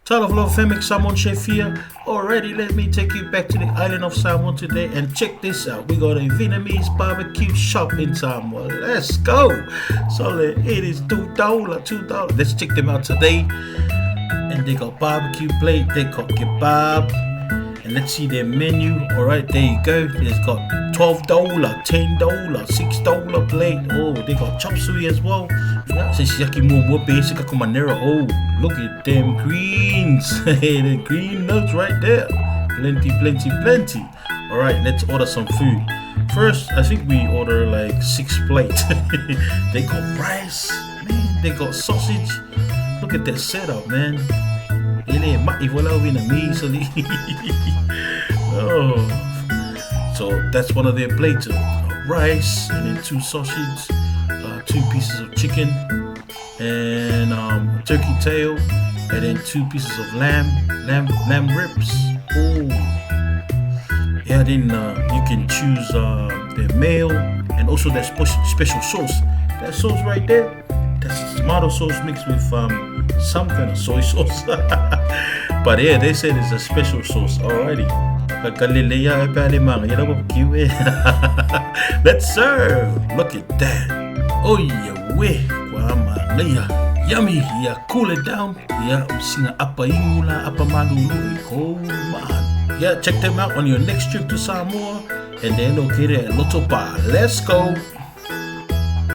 Child of love, family, Samoan chef here. Already, let me take you back to the island of Samoa today and check this out. We got a Vietnamese barbecue shop in Samoa. Let's go. So it is $2. Let's check them out today. And they got barbecue plate, they got kebab. And let's see their menu. Alright, there you go. There's got $12, $10, $6 plate. Oh, they got chop suey as well. Since more basic Manera. Oh, look at them greens. The green nuts right there. Plenty. Alright, let's order some food. First, I think we order like 6 plates. They got rice, man. They got sausage. Look at that setup, man. Vietnamese. Oh, so that's one of their plates. Rice and then 2 sausages, 2 pieces of chicken, and turkey tail, and then 2 pieces of lamb ribs. Oh, yeah. Then you can choose their mayo and also that special sauce. That sauce right there. That's tomato sauce mixed with some kind of soy sauce. But yeah, they said it's a special sauce already. Let's serve. Look at that. Oh yeah, yummy. Yeah, cool it down. Yeah, apa ingula, apa malulu. Oh man. Yeah, check them out on your next trip to Samoa. And they're located at LOTOPA. Let's go.